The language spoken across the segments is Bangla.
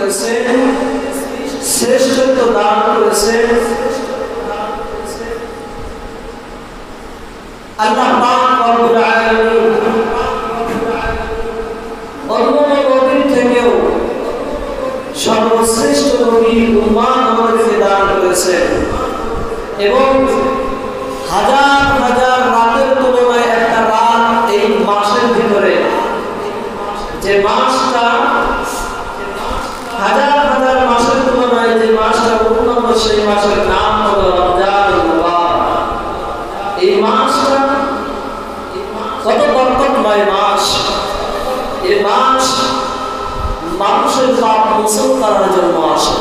করেছেন, শ্রেষ্ঠত্ব দান করেছেন আল্লাহ পাক রব্বুল আলামিন। অন্য নবীর থেকেও সর্বশ্রেষ্ঠ নবী উম্মাহ আমাদেরকে দান করেছেন এবং হাজার হাজার রাতের তুলনায় একটা রাত এই মাসের ভিতরে, যে মাসটা হাজার হাজার মাসের তুলনায় যে মাসটা উন্নত, সেই মাসের নাম হলো রমজানুল মুবারক। এই মাসটা কত বরকতময় মাস। এই মাস মানুষের পাপ মোচন করার জন্য আসে,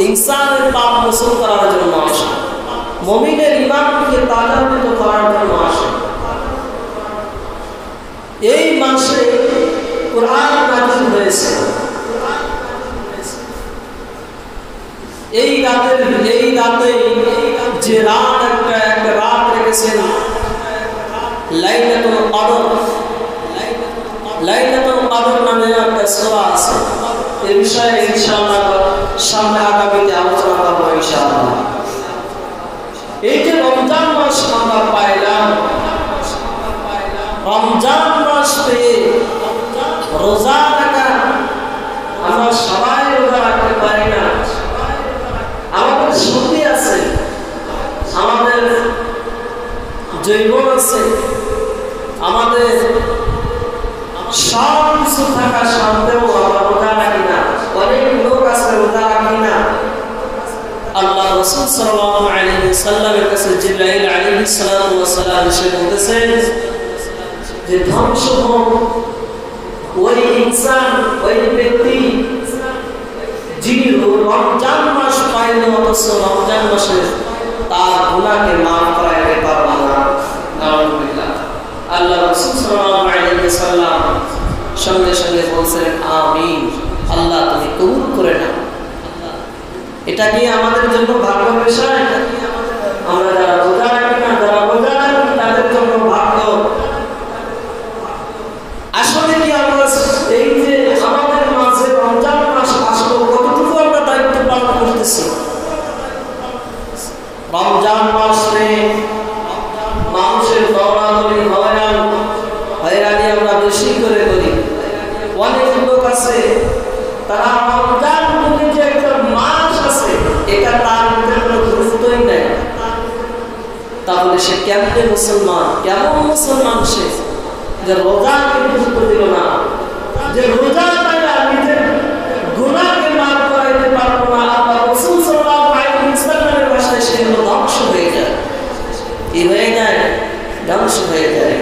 ইনসানের পাপ মোচন করার জন্য আসে, মুমিনের ঈমানকে তাজান্বিত করার জন্য আসে। এই মাসে কুরআন নাযিল হয়েছে। এই রাতে যে রাত একটা রাত রেখেছেন লাইলাতুল কদর, লাইলাতুল কদর নামে একটা সূরা আছে। এই বিষয়ে ইনশাআল্লাহ সামনে আগামীতে আলোচনা করব ইনশাআল্লাহ। এই যে রমজান মাস আমরা পাইলাম, রমজান মাস পেয়ে রোজা রাখা, আমরা সবাই রোজা রাখতে পারি না। আমাদের শক্তি আছে, আমাদের জৈবন আছে, আমাদের সব কিছু থাকা সত্ত্বেও আমরা রোজা রাখি না। অনেক লোক আছে রোজা রাখি না। আল্লাহ রাসূল সাল্লাল্লাহু আলাইহি ওয়াসাল্লামের কাছে জিবরাইল আলাইহিস সালাতু ওয়াস সালাম এসে বলতেছেন যে ধ্বংস হোক ওই ইনসান, ওই ব্যক্তি যিনি রমজান মাস পাইল অথচ রমজান মাসে তার গুনাহকে মাফ করাইতে পারবে না। নাউযুবিল্লাহ। আল্লাহ রাসূল সাল্লাল্লাহু আলাইহি ওয়াসাল্লাম সঙ্গে সঙ্গে বলছেন আমিন, আল্লাহ তুমি কবুল করে নাও। এটা কি আমাদের জন্য ভাগ্যের বিষয়? আমরা যারা রোজা রাখি না, যারা রোজা রাখি তাদের জন্য ভাগ্য। আসলে কি আমরা এই যে আমাদের মাঝে রমজান মাস আসলো, কতটুকু আমরা দায়িত্ব পালন করতেছি? রমজান মাসে মানুষের দৌড়াদৌড়ি হয়রানি আমরা বেশি করে করি। অনেক লোক আছে তারা রমজান বলে যে একটা মাস আছে এটা তার মধ্যে কোনো গুরুত্বই নেই। তাহলে সে কেমন মুসলমান, কেমন মুসলমান সে যে রোজাকে গুরুত্ব দিল না, যে রোজা পাইলে নিজের গুনাহকে মাফ করাইতে পারবো না। আল্লাহ রাসূল সাল্লাল্লাহু আলাইহি ওয়াসাল্লামের ভাষায় সে ধ্বংস হয়ে যায়। কি হয়ে যায়? ধ্বংস হয়ে যায়।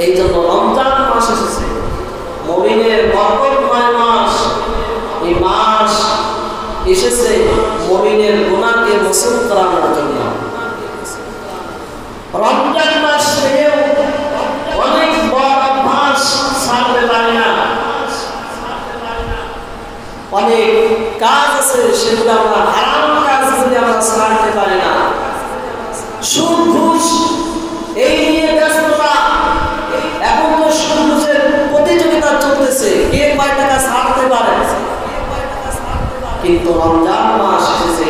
এই জন্য রমজান মাস এসেছে, মুমিনের বরকতময় মাস। এই মাস এসেছে মুমিনের গুনাহকে মোচন করানোর জন্য। রমজান মাস পেয়েও অনেক বড় অভ্যাস ছাড়তে পারি না। অনেক কাজ আছে সেগুলো আমরা হারাম কাজগুলি আমরা ছাড়তে পারি না। সুদ ঘুষ এই নিয়ে ব্যস্ততা। এখন তো সুদ ঘুষের প্রতিযোগিতা চলতেছে, কে কয় টাকা ছাড়তে পারে। কিন্তু রমজান মাস এসেছে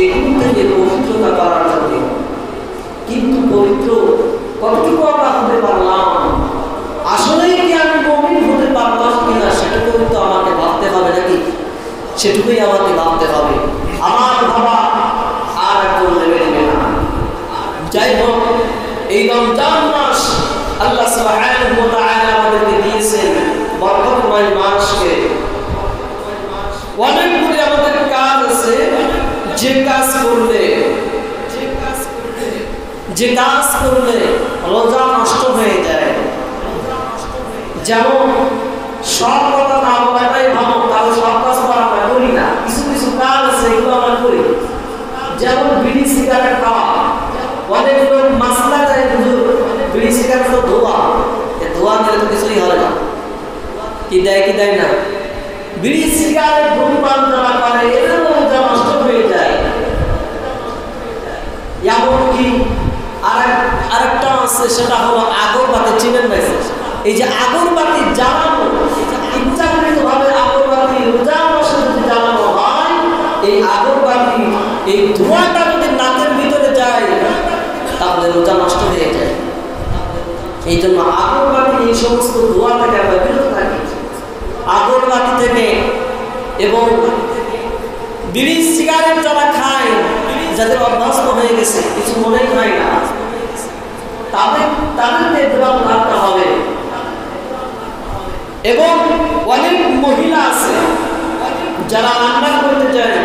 এগুলো থেকে পবিত্রতা করার জন্য। কিন্তু পবিত্র কতটুকু আমরা হতে পারলাম? আসলেই কি আমি মুমিন হতে পারলাম কিনা সেটুকু কিন্তু আমাকে ভাবতে হবে, নাকি? সেটুকুই আমাকে ভাবতে হবে। আমার ভাবা আর একজন নেবে না। যাই হোক, এই রমজান মাস আল্লাহ সুবহানাহু ওয়া তাআলা আমাদেরকে দিয়েছেন বরকতময় মাসকে। অনেকগুলি আমাদের কাজ আছে যে কাজ করলে রোজা নষ্ট হয়ে যায়। যেমন সব কথা না বলাটাই ভালো, তাহলে সব কাজ আমরা করি না। কিছু কিছু কাজ আছে এগুলো আমরা করি, যেমন বিড়ি সিগারেট খাওয়া। অনেক লোক মাসলা দেয় বিড়ি সিগারেট তো ধোয়া, ধোয়া দিলে তো কিছুই হয় না। কি দেয় কি দেয় না? বিড়ি সিগারেট ধূমপান যারা করে এদের রোজা নষ্ট হয়ে যায়। এমনকি আরেকটা আছে, সেটা হলো আগরবাতি। চিনেন ভাই? এই যে আগরবাতি জ্বালানো, ইচ্ছাকৃতভাবে আগরবাতি রোজা মাসে এই ধোঁয়াটা যদি নাকের ভিতরে যায় তাহলে রোজা নষ্ট হয়ে যায়। এই জন্য আগরবাতি এই সমস্ত ধোঁয়া থেকে আমরা বিরত থাকি। আগরবাতি থেকে এবং বিড়ি সিগারেট যারা খায়, যাদের অভ্যস্ত হয়ে গেছে, কিছু মনে হয় না, তাদেরকে বিরত থাকতে হবে। এবং অনেক মহিলা আছে যারা রান্না করতে চায়,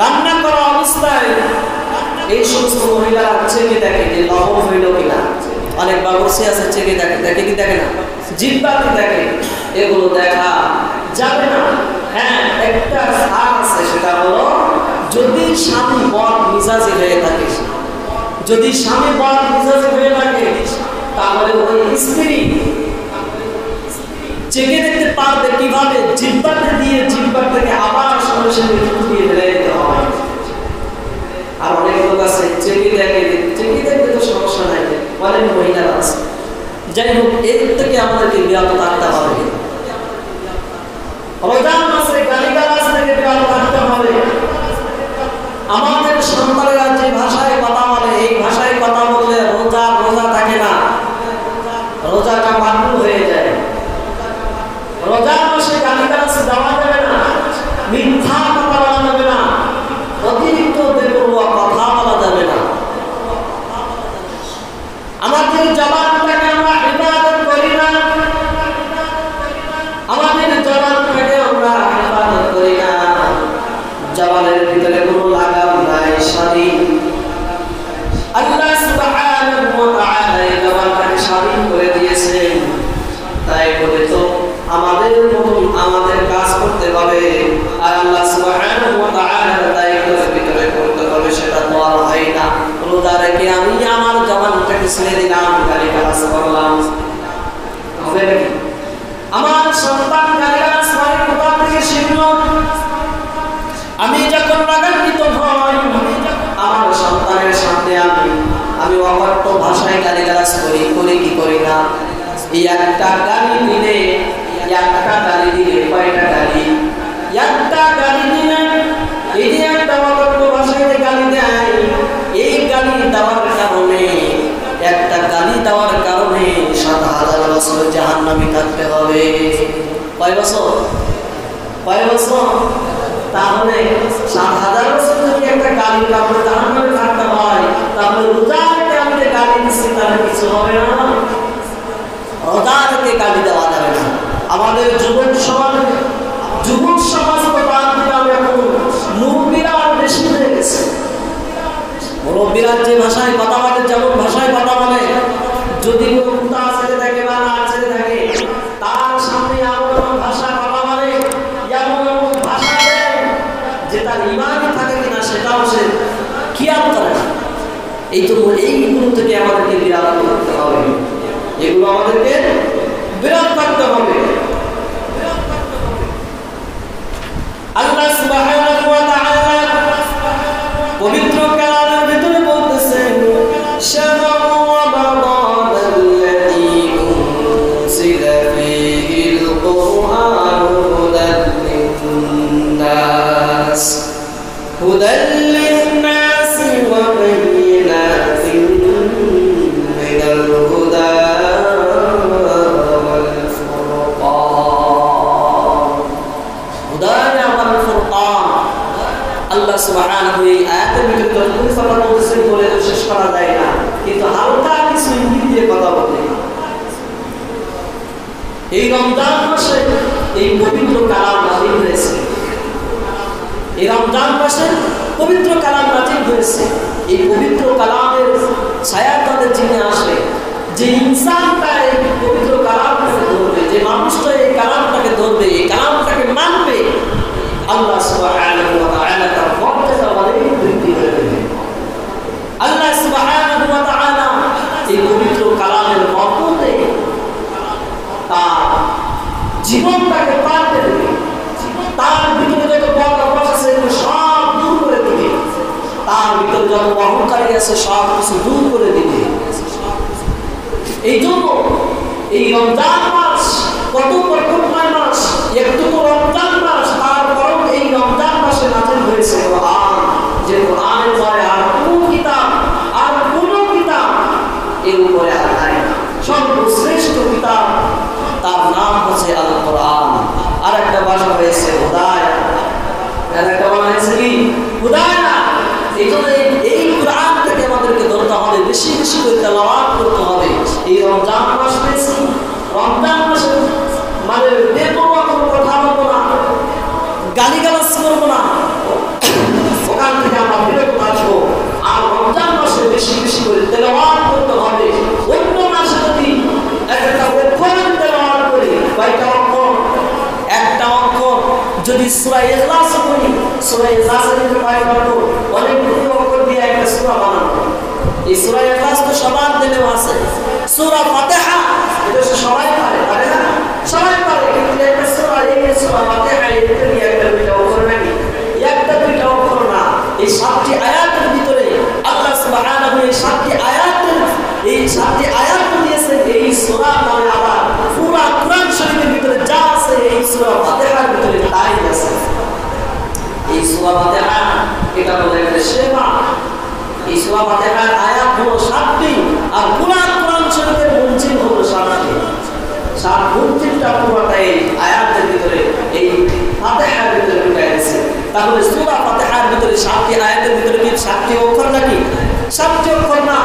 রান্না করা অবস্থায় এই সমস্ত মহিলারা চেকে দেখে যে লবণ হইল কিনা। অনেক বাবুর্চি আছে চেকে দেখে, দেখে কি দেখে না, জিহ্বাতে দেখে। এগুলো দেখা যাবে না। হ্যাঁ, একটা সার আছে, সেটা হলো যদি স্বামী বদ মিজাজি হয়ে থাকে, যদি স্বামী বদ মিজাজি হয়ে থাকে তাহলে ওই স্ত্রী চেকে দেখতে পারবে কিভাবে জিহ্বাতে দিয়ে জিহ্বার থেকে আবার সরাসরি মৃত্যু দিয়ে ফেলে দিতে হয়। আর অনেক লোক আছে চেকে দেখে, চেকে দেখতে তো সমস্যা নাই, অনেক মহিলারা আছে। যাই হোক, এর থেকে আমাদেরকে বিরত থাকতে হবে। রমজান মাসে গালিগালাজ থেকে বিরত থাকতে হবে। আমাদের সন্তানেরা যে ভাষায় কথা বলে, এই ভাষায় কথা বললে রোজা থাকে না, রোজাটা মাকরুহ হয়ে যায়। রোজার মাসে গালিগালাজ দেওয়া যাবে না, মিথ্যা কথা বলা যাবে না, অতিরিক্ত বেপরোয়া কথা বলা যাবে না। আমাদের জবানটাকে আমরা ইবাদত করি না, আমাদের জবানটাকে আমরা ইবাদত করি না। জবানের ভিতরে কোনো লাগাম নাই, স্বাধীন। আল্লাহ সুবহানাহু ওয়া তাআলা এই জবানটাকে স্বাধীন করে দিয়েছেন। তাই বলে তো আমাদের মতন আমাদের কাজ করতে হবে, আর আল্লাহ সুবহানাহু ওয়া তাআলার দায়িত্বের ভিতরে করতে হবে, সেটা তো আর হয় না। রোজা রেখে আমি আমার জবানটাকে ছেড়ে দিলাম, গালিগালাজ করলাম, হবে নাকি? আমার সন্তান গালিগালাজ করে কোথা থেকে শিখলো? আমি যখন রাগান্বিত হই, আমার সন্তানের সামনে আমি অকট্য ভাষায় গালিগালাজ করি কি করি না? এই একটা গালি দিলে, একটা গালি দিলে কয়টা গালি? একটা গালি দিলে, এই যে একটা অকট্য ভাষায় গালি দেয়, এই গালি দেওয়ার কারণে, একটা গালি দেওয়ার কারণে ৭,০০০ বছর জাহান্নামে থাকতে হবে। কয় বছর? কয় বছর? তাহলে ৭,০০০ বছর যদি একটা গালি কারণে জাহান্নামে থাকতে হয়, তাহলে রোজাকে আমাদের গালি দিচ্ছি, তাহলে কিছু হবে না। রোজাকে গালি দেওয়া যাবে না। আমাদের যুবক সমাজ মুরব্বীরা বেশি হয়ে গেছে। মুরব্বীরা যে ভাষায় কথা বলে, যেমন ভাষায় কথা বলে, যদি কোনো কুত্তা ছেড়ে থাকে বা না ছেড়ে থাকে, তার সামনে এমন ভাষা কথা বলে, এমন ভাষা দেয় যে তার ইমানই থাকে কিনা সেটাও সে খেয়াল করে না। এইগুলো থেকে আমাদেরকে বিরত থাকতে হবে, এগুলো আমাদেরকে বিরত থাকতে হবে। আল্লাহ সুবহানাহু ওয়া তাআলা পবিত্র কালামের ভিতরে বলতেছেন, শাহরু রমাদানাল্লাযী উনজিলা ফীহিল কুরআনু হুদাল লিন-নাস ওয়া বায়িনাতিন মিনাল হুদা ওয়াল ফুরকান। হুদা ওয়াল ফুরকান। আল্লাহ সুবহানাহু এই আয়াতের ভিতরে যতটুকু কথা বলেছেন বলে তো শেষ করা যায় না, কিন্তু হালকা কিছু ইঙ্গিত দিয়ে কথা বলে। এই রমজান মাসে এই পবিত্র কালাম নাযিল হয়েছে, এই রমজান মাসে পবিত্র কালাম নাযিল হয়েছে। এই পবিত্র কালামের ছায়াতলে যিনি আসে, যে ইনসানটা এই পবিত্র কালামটাকে ধরবে, যে মানুষটা এই কালামটাকে ধরবে, এই কালামটাকে মানবে, আল্লাহ সুবহানাহু ওয়া তাআলা তার মর্যাদা অনেক বৃদ্ধি করে দেবেন। আল্লাহ সুবহানাহু ওয়া তাআলা এই পবিত্র কালামের বরকতে তার জীবনটাকে পাল্টে দেবে, তার ভিতরে যত বরকত আছে সব দূর করে দিবে, তার ভিতরে যত অহংকারী আছে সব কিছু দূর করে দিবে। এই জন্য এই রমজান মাস কত বরকতময় মাস, একটু তো রমজান মাস, তারপরেও এই রমজান গালিগালাজ করবো না, ওখান থেকে আমরা বিরত থাকবো। আর রমজান মাসে বেশি বেশি করে তেলাওয়াত করতে হবে। অন্য মাসে যদি একটা অক্ষর তেলাওয়াত করি, কয়টা অক্ষর? একটা অক্ষর। যদি সূরা ইখলাস করি, সূরা ইখলাসের ভিতরে কয়টা অক্ষর? অনেকগুলো অক্ষর দিয়ে একটা সূরা বানানো। এই সূরা ইখলাস তো সবার দিলেও আছে। সূরা ফাতিহা এটা সবাই পারে না? সবাই পারে, কিন্তু একটা সূরা, এই সূরা ফাতিহা এটা নিয়ে একটা দুইটা অক্ষর নাকি? একটা দুইটা অক্ষর না। এই 7টি আয়াতের ভিতরে আল্লাহ সুবহানাহু এই 7টি আয়াত দিয়েছেন। এই সূরা মানে আবার পুরা কোরআন শরীফের ভিতরে যা আছে এই সূরা ফাতিহার ভিতরে তাই আছে। এই সূরা ফাতিহা এটা হলো একটা সেবা। এই সূরা ফাতিহার আয়াত হলো 7টি, আর পুরা কোরআন শরীফের মুনজিল হলো 7টি। 7 মুনজিলটা পুরোটাই আয়াতের ভিতরে এই ফাতিহার ভিতরে ঢুকে আছে। তাহলে সূরা ফাতিহার ভিতরে 7টি আয়াতের ভিতরে কি 7টি অক্ষর নাকি? 7টি অক্ষর না,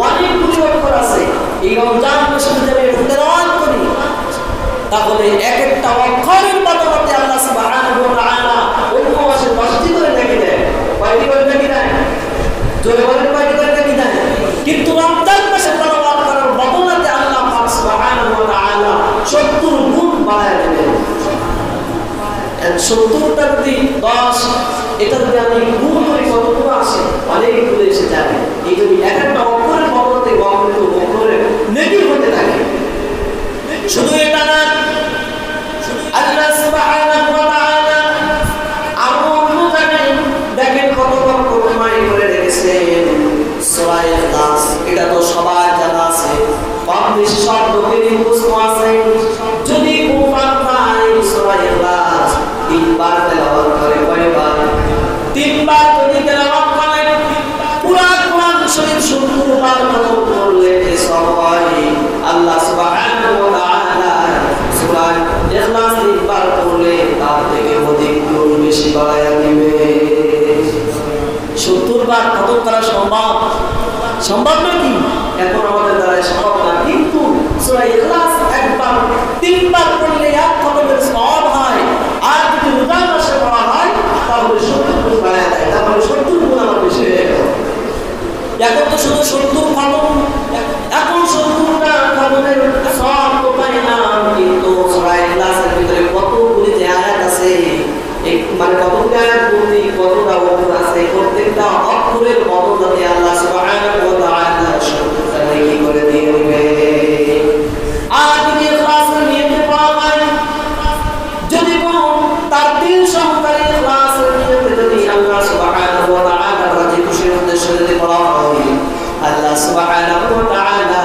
অনেকগুলো অক্ষর আছে। এই রমজান মাসে যদি আমি তেলাওয়াত করি, তাহলে এক একটা অক্ষরের বদলে আল্লাহ সুবহানাহু ওয়া তাআলা অন্য মাসে 10টি করে নাকি দেয়। কয়টি করে নাকি দেয়? জোরে বলেন, কয়টি করে নাকি দেয়? কিন্তু রমজান মাসে তেলাওয়াত করার বদলে আল্লাহ পাক সুবহানাহু ওয়া তাআলা 70 গুণ বাড়ায় দেবেন। 70টা যদি 10, এটা যদি আমি গুণ করি কতগুলো আসে? অনেকগুলো এসে যাবে। এই যদি এক একটা অক্ষরের বদলে অক্ষরের নেকি হতে থাকে। শুধু এটা না, আল্লাহ সুবহানাহু ওয়া তাআলা আরো অন্য জায়গায় দেখেন কত কমাই করে রেখেছেন। সূরা ইখলাস এটা তো সবার জানা আছে, কম বেশি সব লোকেরই মুখস্থ আছে। যদি কোনো বান্দা এই সূরা ইখলাস 3 বার তেলাওয়াত করে, কয়বার? 3 বার যদি তেলাওয়াত করে, পুরা কোরআন শরীফ 70 বার খতম করলে সব হয়। আল্লাহ সুবহানাহু ওয়া তাআলা সূরা ইখলাস 3 বার পড়লে তার থেকে অধিক গুণ বেশি বাড়ায়া দিবে। 70 বার খতম করা সম্ভব নাকি? এখন আমাদের দ্বারা সম্ভব না, কিন্তু সূরা ইখলাস একবার 3 বার পড়লে এক খতমের সওয়াব হয়। আর যদি রোজা মাসে পড়া হয় তাহলে 70 গুণ বাড়ায়া দেয়, তাহলে 70 গুণ আমার বেশি হয়ে গেল। এখন তো শুধু 70 খতম, এখন 70টা খতমের সওয়াব তো পাই না, কিন্তু সূরা ইখলাসের ভিতরে কতগুলি যে আয়াত আছে, মানে কতগুলি আয়াত বলতে কতটা অক্ষর আছে, প্রত্যেকটা অক্ষরের বদলে আল্লাহ সুবহানাহু ওয়া তাআলা 70টা নেকি করে দিয়ে দিবে। আর যদি ইখলাসের নিয়তে পড়া হয়, যদি কোনো তার দিল সহকারে ইখলাসের নিয়তে যদি আল্লাহ সুবহানাহু ওয়া তাআলা রাজি খুশির উদ্দেশ্যে যদি পড়া হয়, আল্লাহ সুবহানাহু ওয়া তাআলা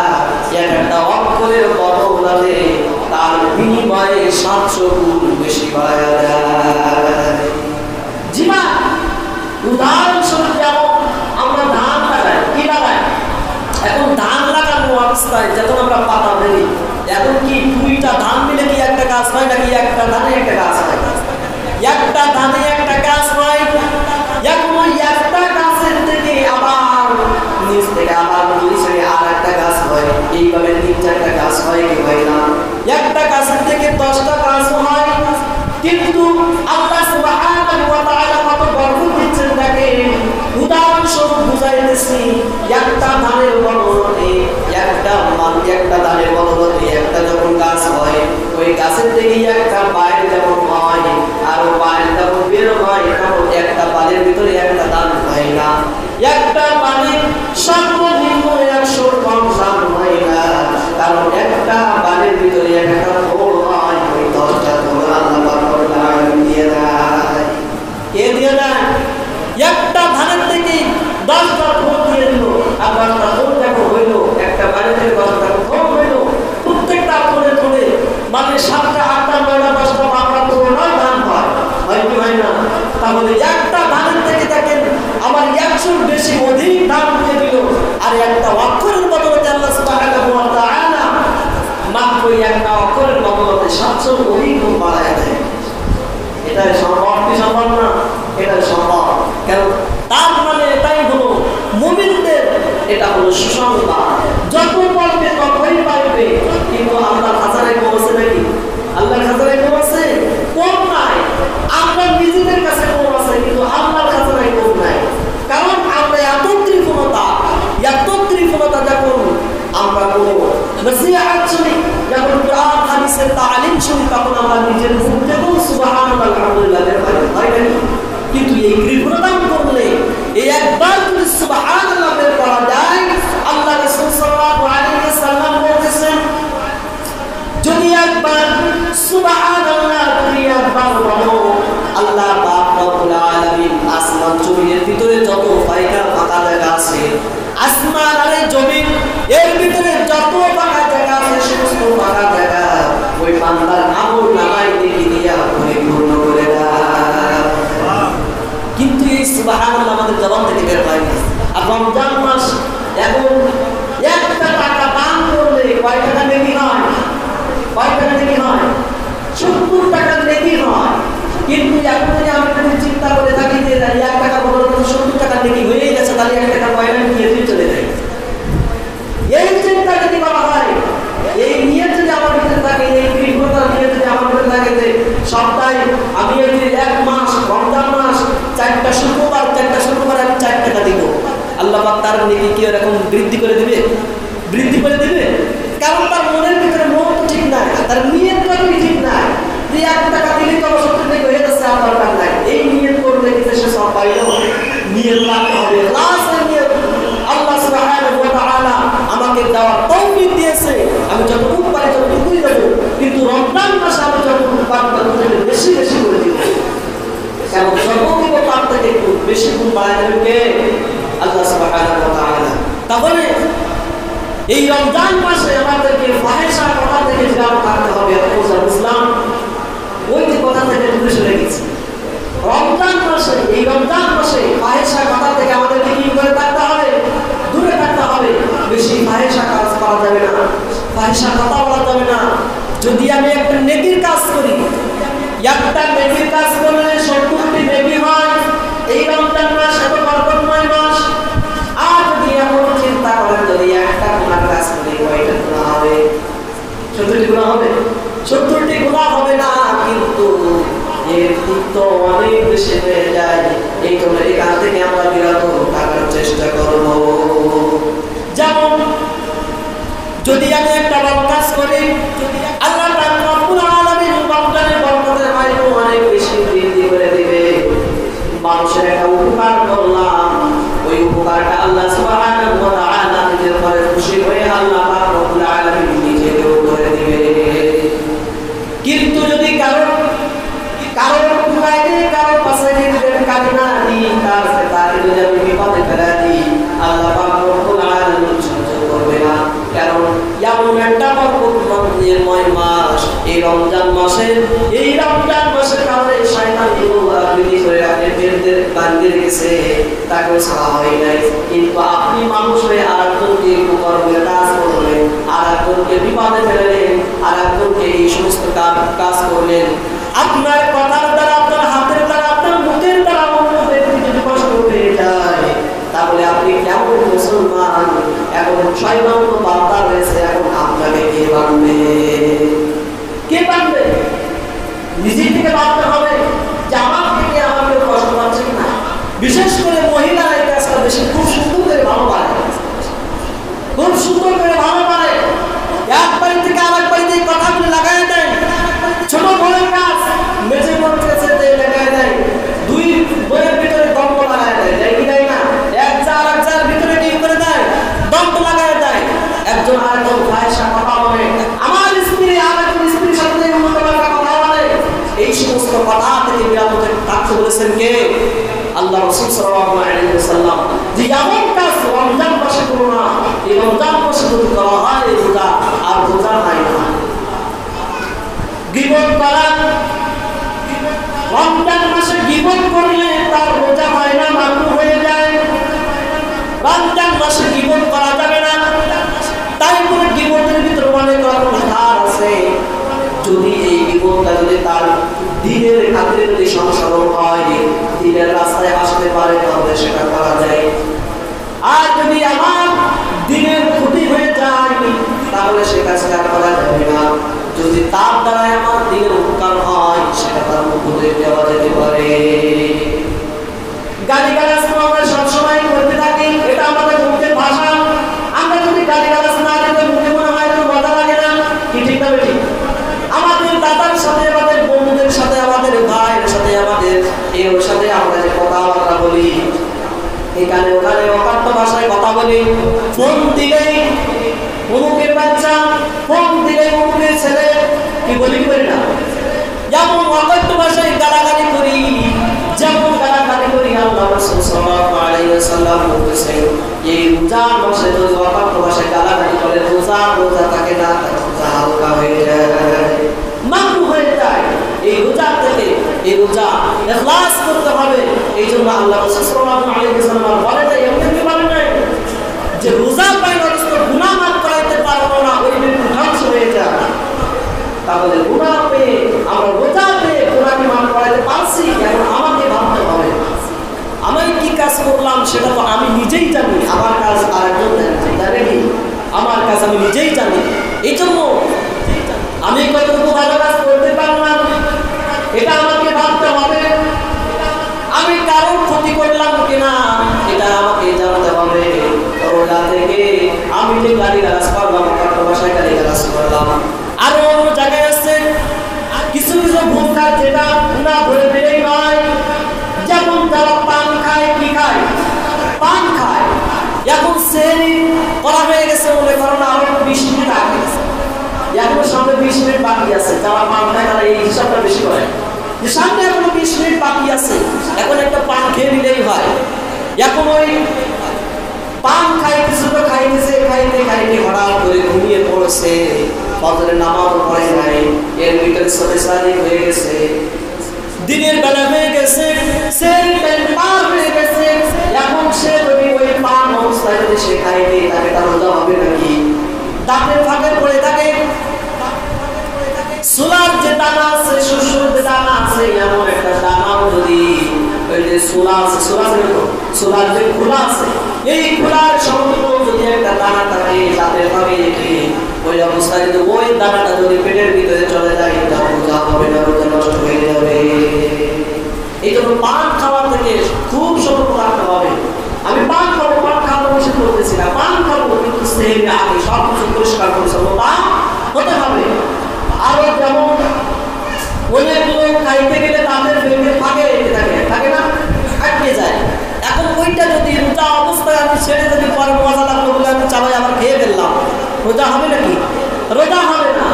একটা অক্ষরের বদলে তার বিনিময়ে 700 গুণ বেশি বাড়ায়া দেয়। জিমা উদাহরণস্বরূপ যেমন আমরা ধান লাগাই, কি লাগাই? এখন ধান লাগানো অবস্থায় যখন আমরা পাতা ফেলি, এখন কি 2টা ধান মিলে কি একটা গাছ হয় নাকি একটা ধানে একটা গাছ হয়? একটা ধানে একটা গাছ হয়। এখন ওই একটা গাছের থেকে আবার নিচ থেকে আবার নিচে আর একটা গাছ হয়। এইভাবে 3-4টা গাছ হয় কি হয় না? একটা গাছের থেকে 10টা গাছ হয়। কিন্তু আল্লাহ সুবহানাহু ওয়া তাআলা কত বরকত দিচ্ছেন দেখেন। উদাহরণস্বরূপ বুঝাইতেছি, একটা ধানের বদলে একটা ধানের বদলে একটা যখন গাছ হয়, ওই গাছের থেকে একটা বাইরে যখন হয় আর বাইরে যখন বের হয়, তখন একটা বালের ভিতরে একটা ধান হয় না। একটা বালে সর্বনিম্ন 100 কম ধান হয় না, কারণ একটা বালের ভিতরে একটা ফল হয়। ওই 10টা ফল আল্লাহ পাক দিয়ে দেয়। কে দিয়ে দেয়? একটা ধানের থেকে 10টা ফল দিয়ে দিল। আর 10টা ফল যখন হইল, একটা বালে থেকে 10টা ফল হইল, প্রত্যেকটা ফলে ফলে মানে 7টা 8টা 9টা 10টা 12টা 15টা ধান হয় কি হয় না? তাহলে একটা ধানের থেকে দেখেন আমার 100 বেশি অধিক ধান দিয়ে দিল। আর একটা অক্ষরের বদলে আল্লাহ সুবহানাহু ওয়া তাআলা মাত্র একটা অক্ষরের বদলে 700 অধিক গুণ বাড়ায় দেয়। এটা সম্ভব কি সম্ভব না? এটা সম্ভব। কারণ তার মানে এটাই হলো মুমিনদের, এটা হলো সুসংবাদ। যত পড়বে ততই পাইবে। কিন্তু আল্লাহ খাজানায় কম আছে নাকি? আল্লাহর খাজানায় কম আছে? কম নাই। আমরা নিজে শুনি তখন আমরা নিজের মুখ থেকেও সুবহানাল্লাহ আলহামদুলিল্লাহ হয় না। কিন্তু এই কৃপণদান করলে এই একবার যদি সুবহানাল্লাহ বের করা যায়, আল্লাহ রাসূল সাল্লাল্লাহু আলাইহি ওয়াসাল্লাম বলেছেন যদি একবার সুবহানাল্লাহ তুমি একবার বলো, আল্লাহ পাক রব্বুল আলামিন আসমান জমিনের ভিতরে যত ফাঁকা ফাঁকা জায়গা আছে, আসমান আর জমিন এর ভিতরে যত ফাঁকা জায়গা আছে, সমস্ত ফাঁকা জায়গা ওই বান্দার আমল নামায় দেখে দিয়া পরিপূর্ণ করে দেয়। কিন্তু এই সুবহানাল্লাহ আমাদের জবান থেকে বের হয় না। আর রমজান মাস এখন একটা টাকা দান করলে কয় টাকা নেকি হয়? কয় টাকা নেকি হয়? 70 টাকা নেকি হয়। কিন্তু এখন যদি আমি যদি চিন্তা করে থাকি যে 1 টাকা বদলে 70 টাকা নেকি হয়ে গেছে, তাহলে 1 টাকা পয়সা নিয়ে চলে যায়। এই চিন্তা যদি করা হয়, এই নিয়ে যদি আমার ভিতরে থাকে, এই কৃপণতা নিয়ে যদি আমার ভিতরে থাকে যে সপ্তাহে আমি যদি 1 মাস রমজান মাস 4টা শুক্রবার আমি 4 টাকা দিব, আল্লাহ পাক তার নেকি কি এরকম বৃদ্ধি করে দিবে? বৃদ্ধি করে দিবে। কারণ তার মনের ভিতরে মন তো ঠিক নাই, তার নিয়তটা ঠিক নাই। যে 1 টাকা দিলে তো 70 টাকা হয়ে যাচ্ছে, আর দরকার নাই। এই নিয়ত করলে কিন্তু সে সব পাইলো। নিয়ত রাখতে হবে, ইখলাসের নিয়ত। আল্লাহ সুবহানাহু ওয়া তাআলা আমাকে দেওয়ার তৌফিক দিয়েছে, আমি যতটুকু পারি ততটুকুই দেব, কিন্তু রমজান মাসে আমি যতটুকু পারি তার থেকে বেশি বেশি করে দিব। এবং সর্বনিম্ন তার থেকে একটু বেশি গুণ বাড়ায় দেবেন কে? আল্লাহ সুবহানাহু ওয়া তাআলা। তাহলে এই রমজান মাসে আমাদেরকে ফাহিশা কথা থেকে বিরত থাকতে হবে। ইসলাম ওই যে কথা থেকে দূরে সরে গেছে। রমজান মাসে, এই রমজান মাসে ফাহিশা কথা থেকে আমাদেরকে কি করে থাকতে হবে? দূরে থাকতে হবে। বেশি ফাহিশা কাজ করা যাবে না, ফাহিশা কথা বলা যাবে না। যদি আমি একটা নেকির কাজ করি, একটা নেকির কাজ করলে 70টি নেকি হয়। এই রমজান মাস এত বরকতময় মাস। আর যদি এমন চিন্তা করেন যদি একটা গুনাহ কাজ করি, কয়টা গুনাহ হবে? 70টি গুনাহ হবে? 70টি গুনাহ হবে না, কিন্তু এর তো অনেক বেশি হয়ে যায়। এই জন্য এখান থেকে আমরা বিরত থাকার চেষ্টা করব। যেমন যদি আমি একটা ভালো কাজ করি, আল্লাহ রাব্বুল আলামিন রমজানের বরকতের মাইনে অনেক বেশি বৃদ্ধি করে দিবে। মানুষের একটা উপকার করলাম, ওই উপকারটা আল্লাহ সুবহানাহু ওয়া তাআলা নিজের উপরে খুশি হয়ে আল্লাহ রাব্বুল আলামিন নিজেও করে দিবে। কিন্তু যদি কারো উপকার দিয়ে কারো পাশে যদি কাজ না দিই, তার যদি আমি বিপদে ফেলে দিই, আল্লাহ রাব্বুল আলামিন সহ্য করবে না। কারণ এমন একটা বরকতময় মাস এই রমজান মাসে, এই রমজান মাসের কারণে শয়তান আকৃতি করে আপনাদের বান্ধে রেখেছে, তাকে ছাড়া হয় নাই। কিন্তু আপনি মানুষ হয়ে আরেকজনকে উপকরণের কাজ করলেন, আরেকজনকে বিপদে ফেললেন, আরেকজনকে এই সমস্ত কাজ করলেন। আপনার কথার দ্বারা, আপনার হাতের দ্বারা, আপনার মুখের দ্বারা অন্য ব্যক্তি যদি কষ্ট পেয়ে যায়, তাহলে আপনি কেমন মুসলমান? এখন শয়তান তো বার্তা রয়েছে, এখন আপনাকে কে বাঁধবে? কে বাঁধবে? নিজে থেকে বাঁধতে হবে যে আমার থেকে আমার কেউ কষ্ট পাচ্ছে কিনা। বিশেষ করে মহিলারা এই কাজটা বেশি খুব সুন্দর করে ভালো পারে, খুব সুন্দর করে ভালো পারে। এক বাড়ি থেকে আরেক বাড়িতে কথাগুলো লাগাই দেয়। ছোট বড়ের কাজ মেঝে বড় কাছে লাগাই দেয়, 2 বইয়ের ভিতরে দ্বন্দ্ব লাগাই দেয়, তাই কি দেয় না? এক চা আর এক চার ভিতরে কি করে দেয়? দ্বন্দ্ব লাগাই দেয়। একজন আরেকজন ফাহিশা কথা বলে, আমার স্ত্রী আরেকজন স্ত্রীর সাথে উন্নত কথা বলে। এই সমস্ত কথা থেকে বিরত থাকতে বলেছেন কে? আল্লাহ রাসূল সাল্লাল্লাহু আলাইহি ওয়াসাল্লাম। যে এমন কাজ রমজান মাসে করো না, এই রমজান মাসে যদি করা হয় রোজা আর রোজা নাই না। গীবত করা, রমজান মাসে গীবত করলে তার রোজা হয় না, মাকরুহ হয়ে যায়। রমজান মাসে গীবত করা যাবে না। তাই করে গীবতের ভিতরে অনেক রকম ধার আছে। যদি এই গীবতটা যদি তার দিনের খাতিরে যদি সংশোধন হয়, দিনের রাস্তায় আসতে পারে, তাহলে সেটা করা যায়। আর যদি আমার দিনের ক্ষতি হয়ে যায়, তাহলে সে কাজটা করা যাবে না। যদি তার দ্বারা আমার দিনের উপকার হয়, সেটা তার মধ্যে দেওয়া যেতে পারে। গালিগালাজ তো আমরা সবসময় করতে থাকি, এটা আমাদের মুখের ভাষা। আমরা যদি গালিগালাজ না দিতে মুখে মনে হয় তো মজা লাগে না, কি ঠিক না বেঠিক? আমাদের দাদা বলি ফোন দিলেই অমুকের বাচ্চা, ফোন দিলেই অমুকের ছেলে, কি বলি করি না? যেমন অকথ্য ভাষায় গালাগালি করি, যেমন গালাগালি করি, আল্লাহ রাসূল সাল্লাল্লাহু আলাইহি ওয়াসাল্লাম বলেছেন এই রোজার মাসে যদি অকথ্য ভাষায় গালাগালি করে রোজা থাকে না, রোজা হালকা হয়ে যায়, মাকরুহ হয়ে যায়। এই রোজা থেকে এই রোজা ইখলাস করতে হবে। এই জন্য আল্লাহ রাসূল সাল্লাল্লাহু আলাইহি ওয়াসাল্লাম বলেন এমনি বলেন না যে রোজা পাইলে গুনাহ মাফ করাইতে পারবো না, ওই ব্যক্তি ধ্বংস হয়ে যায়। তাহলে গুনাহ পেয়ে আমরা রোজা পেয়ে গুনাহ মাফ করাইতে পারছি, এখন আমাকে ভাবতে হবে আমি কি কাজ করলাম, সেটা তো আমি নিজেই জানি, আমার কাজ আরেকজন জানে কি? আমার কাজ আমি নিজেই জানি। এই জন্য আমি কতটুকু ভালো কাজ করতে পারলাম এটা আমাকে ভাবতে হবে। আমি কারোর ক্ষতি করলাম কিনা এটা আমাকে জানতে হবে। রোজা থেকে আমি যে গালিগালাজ করলাম, অকথ্য ভাষায় গালিগালাজ করলাম, আরো অন্য জায়গায় আছে কিছু কিছু ভুল কাজ যেটা গুনাহ ধরে বেড়েই নয়। যেমন যারা পান খায়, কি খায়? পান খায়। এখন সেহরি করা হয়ে গেছে, মনে করো না আরো 20 মিনিট আগে, এখন সামনে 20 মিনিট বাকি আছে। যারা পান খায় তারা এই হিসাবটা বেশি করে যে সামনে এখনো 20 মিনিট বাকি আছে, এখন একটা পান খেয়ে নিলেই হয়। এখন ওই পান খাইতেছে তো খাইতেছে, খাইতে খাইতে হঠাৎ করে ঘুমিয়ে পড়েছে, ফজরের নামাজও পড়ে নাই, এর ভিতরে সতেসারি হয়ে গেছে, দিনের বেলা হয়ে গেছে, সেহরি টাইম পার হয়ে গেছে। এখন সে যদি ওই পান অবস্থায় যদি সে খাইতে তাকে তার রোজা হবে নাকি? দাঁতের ফাঁকে পড়ে থাকে সোলার যে দানা আছে, শস্যর যে দানা আছে, এমন একটা দানাও যদি ওই যে সোলার যে খোলা আছে, এই খোলার সমুদ্র যদি একটা দানা থাকে দাঁতের ফাঁকে রেখে, ওই অবস্থায় যদি ওই দানাটা যদি পেটের ভিতরে চলে যায়, এটা রোজা হবে না, রোজা নষ্ট হয়ে যাবে। এই জন্য পান খাওয়া থেকে খুব সতর্ক রাখতে হবে। আমি পান খাবো, পান খাবো বসে করতেছি না, পান খাবো কিন্তু সেহরি আগে সব কিছু পরিষ্কার পরিচ্ছন্নতা হতে হবে। আরো যেমন অনেক লোক খাইতে গেলে তাদের পেটের ফাঁকে রেখে থাকে না, আটকে যায়। এখন ওইটা যদি রোজা অবস্থায় আমি ছেড়ে যদি পরে মজা লাগলো বলে আমি চালাই আবার খেয়ে ফেললাম, রোজা হবে নাকি? রোজা হবে না।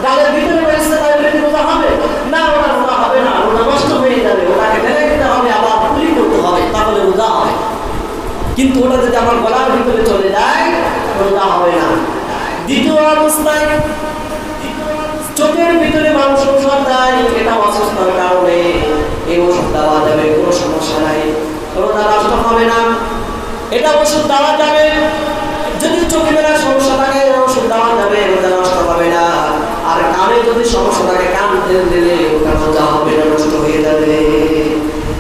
গালের ভিতরে রয়েছে তাই বলে রোজা হবে না? ওটা রোজা হবে না, রোজা নষ্ট হয়ে যাবে, ওটাকে ফেলে দিতে হবে, আবার পুলি করতে হবে, তাহলে রোজা হবে। কিন্তু ওটা যদি আমার গলার ভিতরে চলে যায় রোজা হবে না। দ্বিতীয় অবস্থায় চোখের ভিতরে মানুষ ওষুধ দেয়, এটা অসুস্থতার কারণে এই ওষুধ দেওয়া যাবে, কোনো সমস্যা নাই, রোজা নষ্ট হবে না, এটা ওষুধ দেওয়া যাবে। যদি চোখে বেলার সমস্যা থাকে ওষুধ দেওয়া যাবে, রোজা নষ্ট হবে না। আর কানে যদি সমস্যা থাকে কান তেল দিলে ওটা রোজা হবে না, নষ্ট হয়ে যাবে।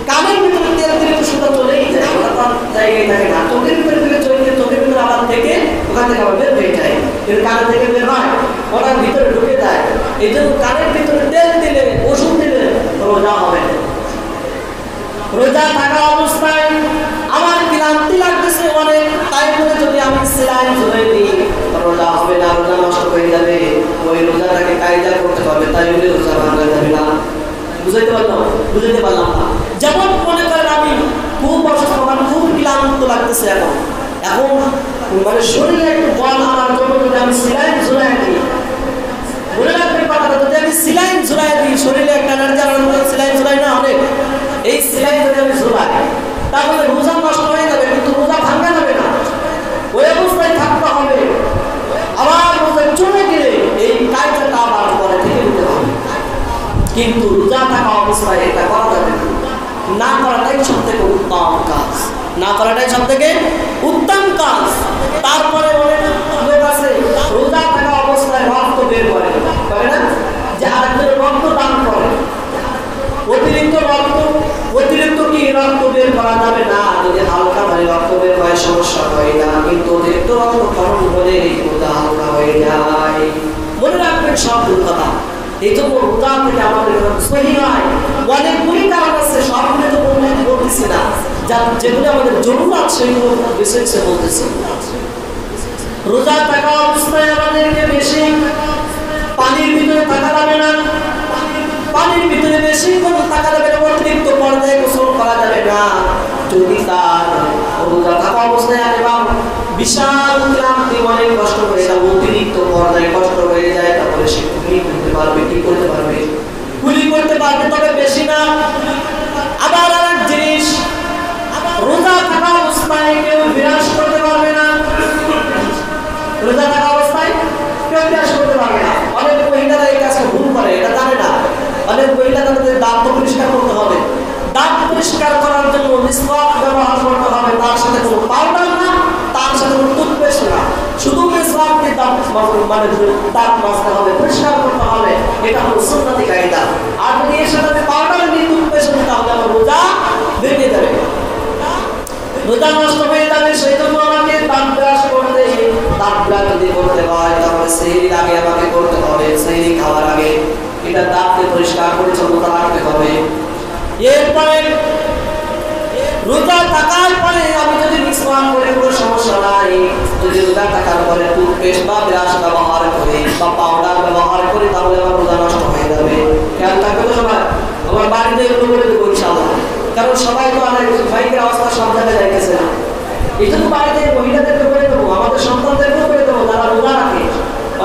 কানের ভিতরে তেল দিলে তো সেটা চলেই যায়, ওটা তো জায়গায় থাকে না। চোখের ভিতরে দিলে চোখের ভিতরে আবার থেকে ওখান থেকে আবার বের হয়ে যায়, কিন্তু কানের থেকে বের হয়, ওটার ভিতরে ঢুকে যায়। এই জন্য কানের ভিতরে তেল দিলে ওষুধ দিলে রোজা হবে না। রোজা থাকা অবস্থায় আমার ক্লান্তি লাগতেছে অনেক, তাই বলে যদি আমি সেলাইন ঝুলিয়ে দিই রোজা হবে না, রোজা নষ্ট হয়ে যাবে। ওই রোজাটাকে কায়দা করতে হবে, তাই বলে রোজা ভাঙা যাবে না। বুঝাইতে পারলাম না? যেমন মনে করেন আমি খুব অসুস্থ, আমার খুব ক্লান্ত লাগতেছে, এখন মানে শরীরে একটু বল আনার জন্য যদি আমি সেলাইন ঝুলাই দিই, মনে রাখবেন কথাটা, যদি আমি সেলাইন ঝুলাই দিই শরীরে একটা এনার্জি আনার মতো সেলাইন ঝুলাই না অনেক, এই সেলাইন যদি আমি ঝুলাই তাহলে রোজা নষ্ট হয়ে যাবে, কিন্তু রোজা ভাঙা যাবে না, ওই অবস্থায় থাকতে হবে। আবার রোজা চলে গেলে এই কাজটা আবার পরে থেকে দিতে হবে, কিন্তু রোজা থাকা অবস্থায় এটা করা যাবে না, করাটাই সব থেকে উত্তম কাজ, না করাটাই সব থেকে উত্তম কাজ। তারপরে অনেক লোক আছে রোজা থাকা অবস্থায় রক্ত বের করে না, যে আরেকজনের রক্ত দান করে, অতিরিক্ত কি রক্ত বের করা যাবে না, যদি হালকা ভাবে রক্ত বের হয় সমস্যা হয় না, কিন্তু অতিরিক্ত রক্ত খরচ হলে রোজা হালকা হয়ে যায়। মনে রাখবেন সব কথা। এই জন্য রোজা থেকে আমাদের সহি নয়, অনেকগুলি কারণ আছে, সবগুলো তো বলতেছি না, যেগুলো আমাদের জরুরত সেগুলো বেশি বলতেছি। রোজা থাকা অবস্থায় আমাদেরকে বেশি পানির ভিতরে থাকা যাবে না, পানির ভিতরে বেশি কোনো থাকা যাবে না, অতিরিক্ত পর্যায়ে গোসল করা যাবে না। যদি তার রোজা থাকা অবস্থায় বিশাল ক্লান্তি, অনেক কষ্ট হয়ে যায়, অতিরিক্ত পর্যায়ে কষ্ট হয়ে যায়, তারপরে সে কুলি করতে পারবে, কি করতে পারবে, কুলি করতে পারবে, তবে বেশি না। আবার আরেক জিনিস, রোজা থাকা অবস্থায় কেউ বিরাজ করতে পারবে না। রোজা থাকা অবস্থায় কেউ বিরাজ করতে পারবে না। অনেক মহিলারা এই কাজটা ভুল করে, এটা জানে না। অনেক মহিলা তাদের দাঁত পরিষ্কার করতে হবে, দাঁত পরিষ্কার করার জন্য মিসওয়াক ব্যবহার করতে হবে, তার সাথে কোনো পাউডার না, তার সাথে কোনো টুথপেস্ট না, শুধু মিসওয়াক দিয়ে দাঁত মানে দাঁত মাজতে হবে, পরিষ্কার করতে হবে। এটা হলো সুন্নতি কায়দা। আর যদি এর সাথে পাউডার নিয়ে টুথপেস্ট নিতে হবে, আমার রোজা ভেঙে যাবে, রোজা নষ্ট হয়ে যাবে। সেই জন্য আমাকে দাঁত ব্রাশ করতে, দাঁত ব্রাশ যদি করতে হয় তাহলে সেহরির আগে আমাকে করতে হবে, সেহরি খাওয়ার আগে এটা দাঁতকে পরিষ্কার পরিচ্ছন্নতা রাখতে হবে। এরপরে রোজা থাকার পরে আমি যদি মিসওয়াক করে কোনো সমস্যা নাই, যদি রোজা থাকার পরে টুথপেস্ট বা ব্রাশ ব্যবহার করি বা পাউডার ব্যবহার করি তাহলে আমার রোজা নষ্ট হয়ে যাবে। খেয়াল থাকবে তো সবাই? আমার বাড়িতে এগুলো করে দেবো ইনশাআল্লাহ, কারণ সবাই তো অনেক বাইকের অবস্থা সব জায়গায় যাইতেছে না। এই জন্য বাড়িতে মহিলাদেরকে করে দেবো, আমাদের সন্তানদেরকেও করে দেবো, তারা রোজা রাখে।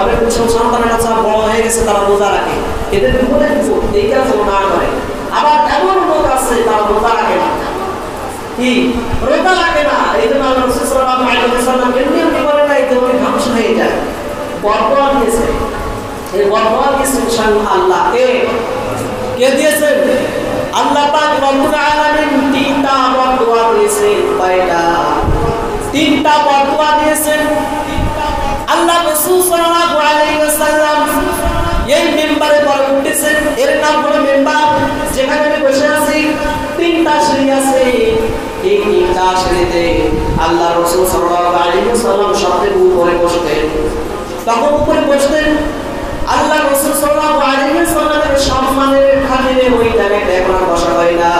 অনেক সন্তানের কাছে বড় হয়ে গেছে, তারা রোজা রাখে, এদেরকে বলে দেবো এই কাজ না করে। আবার এমন লোক আছে তারা রোজা রাখে না, কি রোজা রাখে না, এই জন্য আল্লাহ রাসূল সাল্লাল্লাহু আলাইহি ওয়াসাল্লাম এমনি করে না, এতে উনি ধ্বংস হয়ে যায়। বরকত দিয়েছে, এই বরকত দিয়েছেন স্বয়ং আল্লাহ। কে দিয়েছেন? আল্লাহ পাক রব্বুল আলামিন তিনটা বরদোয়া দিয়েছেন, কয়টা? তিনটা বরদোয়া দিয়েছেন। আল্লাহ রাসূল সাল্লাল্লাহু আলাইহি ওয়াসাল্লাম এই মিম্বারে পরে উঠেছেন, এর নাম হলো মিম্বার। যেখানে আমি বসে আছি তিনটা সিঁড়ি আছে, এই তিনটা সিঁড়িতে আল্লাহ রাসূল সাল্লাল্লাহু আলাইহি ওয়াসাল্লাম সবচেয়ে উপরে বসতেন। তখন উপরে বসতেন আল্লাহ রাসূল সাল্লাল্লাহু আলাইহি ওয়াসাল্লামের সম্মানের খাতিরে ওই জায়গাটা এখন আর বসা হয় না।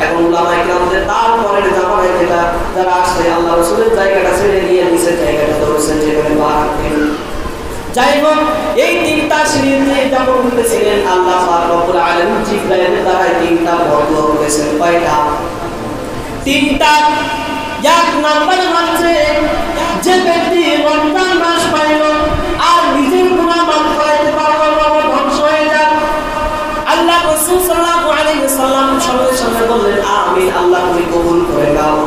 এখন উলামায়ে কিরামদের তারপরের জামানায় যেটা যারা আসছে আল্লাহ রাসূলের জায়গাটা ছেড়ে দিয়ে নিচের জায়গাটা ধরেছেন, যেখানে পা রাখতেন। যাই হোক, এই তিনটা সিঁড়িতে যখন উঠতেছিলেন আল্লাহ পাক রব্বুল আলামিন জিবরাইলের দ্বারা তিনটা বরদোয়া করেছেন। কয়টা? তিনটা। এক নাম্বার হচ্ছে যে ব্যক্তি রমজান মাস পাইল আর নিজের গুনাহ মাফ করাইতে পারলো না, ধ্বংস হয়ে যাক। আল্লাহ রাসূল সাল্লাল্লাহু আলাইহি ওয়াসাল্লাম সঙ্গে সঙ্গে বললেন আমিন, আল্লাহ তুমি কবুল করে নাও।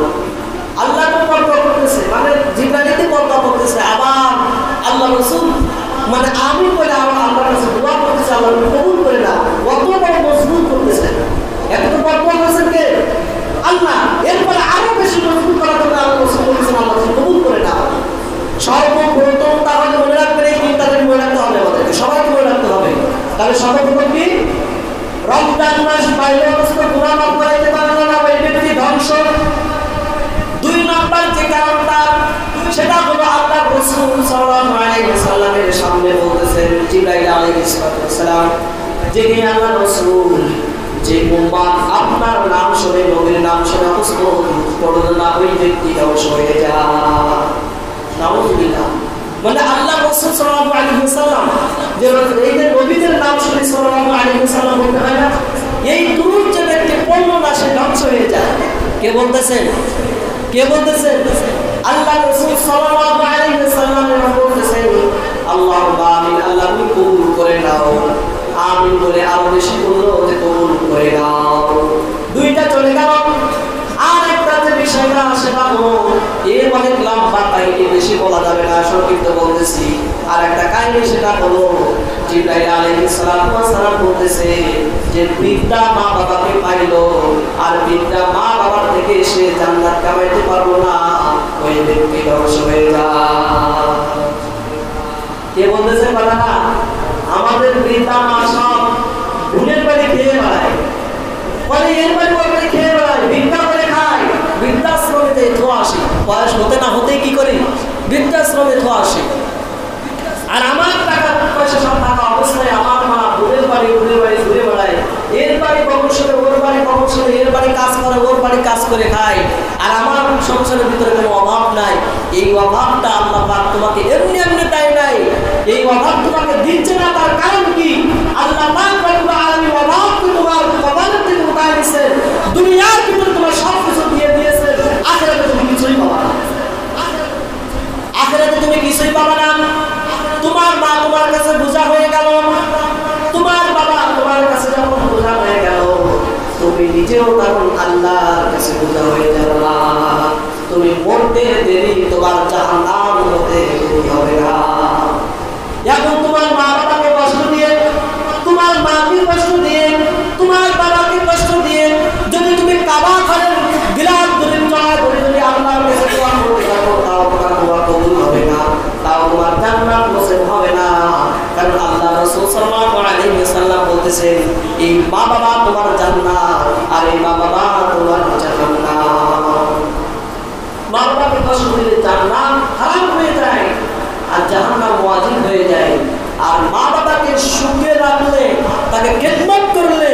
আল্লাহ তো বরদোয়া করতেছে, মানে জিবরাইল বরদোয়া করতেছে, আবার আল্লাহ রাসূল মানে আমিন বলে আল্লাহর কাছে দোয়া করতেছে, আল্লাহ কবুল করে নাও। কত বড় মজবুত করতেছে, এত বরদোয়া করেছেন কে? আল্লাহ। এরপরে আরো বেশি মজবুত করার জন্য আল্লাহ রাসূল বলেছেন আল্লাহ তুমি কবুল করে নাও। সর্বপ্রথম তাহলে মনে রাখবেন, এই তিনটা দিন মনে রাখতে হবে, আমাদেরকে সবাইকে মনে রাখতে হবে। তাহলে সর্বপ্রথম কি? রমজান মাস পাইলে অবস্থা গুনাহ মাফ করাইতে পারলো না, ওই ব্যক্তি ধ্বংস। দুই নাম্বার যে কারণটা সেটা হলো আল্লাহ রাসূল সাল্লাল্লাহু আলাইহি ওয়াসাল্লামের সামনে বলতেছেন জিবরাইল আলাইহিস সালাম, যে আল্লাহ রাসূল যে উম্মাহ আপনার নাম শুনে, নবীর নাম শুনে মুসলিম পড়লো না, ওই ব্যক্তি ধ্বংস হয়ে যায়। নাউযুবিল্লাহ। মানে আল্লাহ রাসূল সাল্লাল্লাহু আলাইহি ওয়াসাল্লাম যে এই যে নবীদের নাম শুনে সাল্লাল্লাহু আলাইহি ওয়াসাল্লাম বলতে হয় না, এই দুরূদ যে ব্যক্তি পড়লো না সে ধ্বংস হয়ে যায়। কে বলতেছেন? কে বলতেছেন? আল্লাহ রাসূল সাল্লাল্লাহু আলাইহি ওয়াসাল্লাম বলতেছেন আল্লাহুম্মা আমিন, আল্লাহ তুমি কবুল করে নাও। আমিন বলে আরো বেশি বললো যে কবুল করে নাও। দুইটা চলে গেল। আর একটা যে বিষয়টা সেটা হলো এর অনেক লম্বা কাহিনী, বেশি বলা যাবে না, সংক্ষিপ্ত বলতেছি। আর একটা কাহিনী সেটা হলো জিবরাইল আলাইহিস সালাম বলতেছে যে বৃদ্ধা মা বাবাকে পাইলো আর বৃদ্ধা মা বাবার থেকে সে জান্নাত কামাইতে পারলো না, ওই ব্যক্তি ধ্বংস হয়ে যায়। কে বলতেছে? বলা না, আমাদের বৃদ্ধা মা সব ভুলের বাড়ি খেয়ে বেড়ায়, মানে এর বাড়ি ওই বাড়ি খেয়ে বেড়ায়, ভিক্ষা করে খায়, বৃদ্ধাশ্রমে ধোয়া আসে, বয়স হতে না হতেই কি করি বৃদ্ধাশ্রমে ধোয়া আসে। আর আমার টাকা পয়সা সব টাকা অবস্থায় আমার মা ভুলের বাড়ি ঘুরে বেড়ায়, এর বাড়ি প্রমোশনে ওর বাড়ি প্রমোশনে, এর বাড়ি কাজ করে ওর বাড়ি কাজ করে খায়, আর আমার সংসারের ভিতরে কোনো অভাব নাই। এই অভাবটা আল্লাহ পাক তোমাকে এমনি এমনি দেয় নাই, এই অভাব তোমাকে দিচ্ছে না, তার কারণ কি? আল্লাহ পাক রব্বুল আলামিন অভাবকে তোমার কবরের থেকে উঠায় দিয়েছেন, দুনিয়ার ভিতরে তোমার সব কিছু দিয়ে দিয়েছেন, আখিরাতে তুমি কিছুই পাবা না। নিজেও তখন আল্লাহর কাছে বোঝা হয়ে যাবা। তুমি মরতে দেরি তোমার জাহান্নাম হতে দেরি হবে না। এখন তোমার মা বাবাকে কষ্ট দিয়ে, তোমার মাকে কষ্ট দিয়ে, তোমার বাবাকে কষ্ট দিয়ে যদি তুমি কাবা ঘরের গিলাফ ধরে চড়া ধরে যদি আল্লাহর কাছে দোয়া করতে থাকো, তাও তোমার দোয়া কবুল হবে না, তাও তোমার জান্নাত নসিব হবে না। কারণ আল্লাহ রাসূল সাল্লাল্লাহু আলাইহি ওয়াসাল্লাম বলতেছেন, এই মা বাবা তোমার জান্নাত আর এই মা বাবা তোমার জাহান্নাম। মা বাবাকে কষ্ট দিলে জান্নাত হারাম হয়ে যায় আর জাহান্নাম ওয়াজিব হয়ে যায়। আর মা বাবাকে সুখে রাখলে, তাকে খেদমত করলে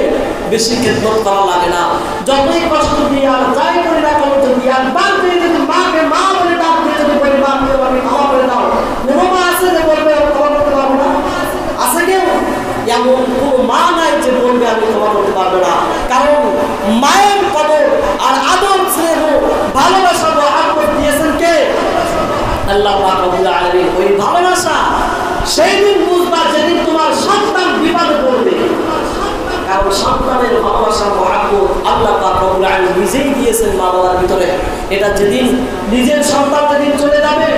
বেশি খেদমত করা লাগে না। যতই কষ্ট দিয়ে আর যাই করে না কেন, যদি একবার যদি মাকে মা বলে ডাক দিয়ে যদি বলি মাকে আমি ক্ষমা করে দাও, কোনো মা আছে যে বলবে আমি ক্ষমা করতে পারবো না? আছে কেউ? এমন কোনো মা নাই যে বলবে আমি ক্ষমা করতে পারবো না। কারণ মায়ের কদর আর আদর স্নেহ ভালোবাসা মহব্বত দিয়েছেন কে? আল্লাহ পাক রব্বুল আলামিন। ওই ভালোবাসা সেই দিন বুঝবা যেদিন তোমার সন্তান বিপদে পড়বে। কারণ সন্তানের ভালোবাসা মহব্বত আল্লাহ পাক রব্বুল আলামিন নিজেই দিয়েছেন মা বাবার ভিতরে। এটা যেদিন নিজের সন্তান যেদিন চলে যাবে,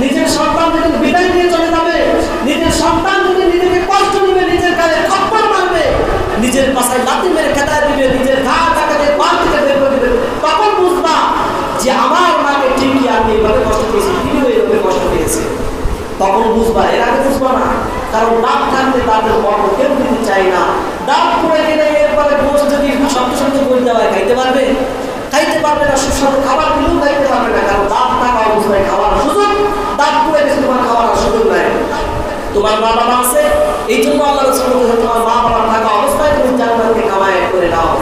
নিজের সন্তান যেদিন বিদায় দিয়ে চলে যাবে, নিজের সন্তান যদি নিজেকে কষ্ট দিবে, নিজের গায়ে থাপ্পড় মারবে, নিজের পাশায় লাথি মেরে খেতায় দিবে, নিজের ঘা টাকাতে পার থেকে বের করে দিবে, তখন বুঝবা যে আমার মাকে ঠিকই আমি এইভাবে কষ্ট পেয়েছি, তিনিও এইভাবে কষ্ট পেয়েছে। তখন বুঝবা, এর আগে বুঝবা না। কারণ দাঁত থাকতে তাদের মর্ম কেউ দিতে চায় না। দাঁত পড়ে গেলে এরপরে গোস যদি শক্ত শক্ত করে দেওয়ায় খাইতে পারবে? খাইতে পারবে না। সুস্বাদু খাবার দিলেও খাইতে পারবে না। কারণ দাঁত থাকা অবস্থায় খাওয়ার সুযোগ, দাঁত পড়ে গেছে তোমার খাওয়ার সুযোগ নাই। তোমার মা বাবা আছে, এই জন্য আল্লাহ রাসূল বলেছেন তোমার মা বাবা থাকা অবস্থায় তুমি জান্নাতকে কামাই করে নাও।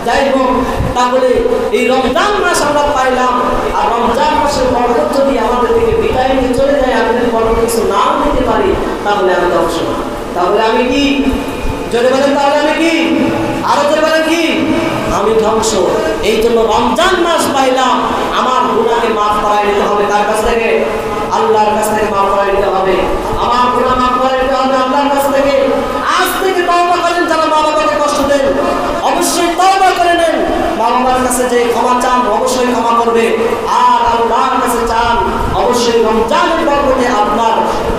যাই হোক, তাহলে এই রমজান মাস আমরা পাইলাম, আর রমজান মাসের বরকত যদি আমাদের থেকে বিদায় নিয়ে চলে যায়, আমি যদি বরকত কিছু নাও নিতে পারি, তাহলে আমি ধ্বংস। তাহলে আমি কি? জোরে বলেন, তাহলে আমি কি? আরো জোরে বলেন, কি? আমি ধ্বংস। এই জন্য রমজান মাস পাইলাম, আমার গুনাহকে মাফ করাই নিতে হবে। কার কাছ থেকে? আল্লাহর কাছ থেকে মাফ করাই নিতে হবে। আমার গুনাহ মাফ করাই নিতে হবে আল্লাহর কাছ থেকে। আজ থেকে তওবা করেন, যারা মা বাবাকে কষ্ট দেন অবশ্যই তওবা করে নেন। মা বাবার কাছে যে ক্ষমা চান অবশ্যই ক্ষমা করবে, আর আল্লাহর কাছে চান অবশ্যই রমজানের বরকতে আপনার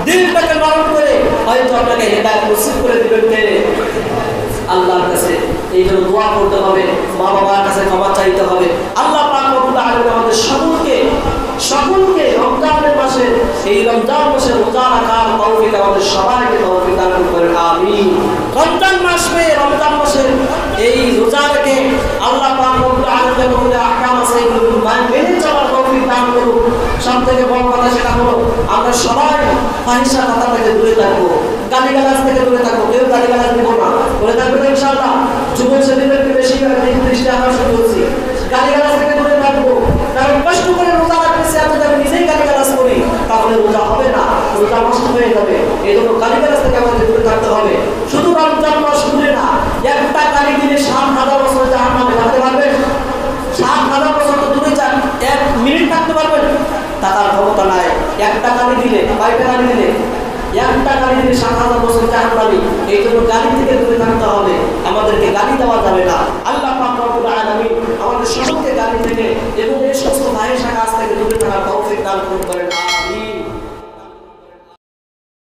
দিলটাকে নরম করে হয়তো আপনাকে হেদায়েত নসিব করে দিবেন কে? আল্লাহর কাছে। এই জন্য দোয়া করতে হবে, মা বাবার কাছে ক্ষমা চাইতে হবে। আল্লাহ পাক রব্বুল আলামিন আমাদের সকলকে রমজানের মাসে, এই রমজান মাসে রোজা রাখার তৌফিক আমাদের সবাইকে তৌফিক দান করেন, আমিন। রমজান মাসে, রমজান মাসে এই রোজা রেখে আল্লাহ পাক রব্বুল আলামিনের যে আহকাম আছে এগুলো মেনে চলার তৌফিক দান করুন। সবথেকে বড় কথা সেটা হলো আমরা সবাই ফাহিশা কথা থেকে দূরে থাকবো, গালিগালাজ থেকে দূরে থাকবো। কেউ গালিগালাজ দিব না, দূরে থাকবে না ইনশাআল্লাহ। যুবক ছেলেদেরকে বেশি দৃষ্টি আকর্ষণ করছি, গালিগালাজ থেকে দূরে থাকবো। কারণ কষ্ট করে রোজা রাখতেছি, এত আমি নিজেই গালিগালাজ করি, তাহলে রোজা হবে না, রোজা নষ্ট হয়ে যাবে। এই জন্য গালিগালাজ থেকে আমাদের দূরে থাকতে হবে। শুধু রমজান মাস ঘুরে না, একটা গালি দিলে 7,000 বছর জাহান্নামে থাকতে পারবেন। 7,000 বছর তো দূরে যান, 1 মিনিট থাকতে পারবেন? থাকার ক্ষমতা নাই। একটা গালি দিলে, কয়টা গালি দিলে? একটা গালি দিলে 7,000 বছর জাহান্নামী। এই জন্য গালি থেকে দূরে থাকতে হবে, আমাদেরকে গালি দেওয়া যাবে না। আল্লাহ পাক রব্বুল আলামিন আমাদের সকলকে গালি থেকে এবং এই সমস্ত ভাইয়ের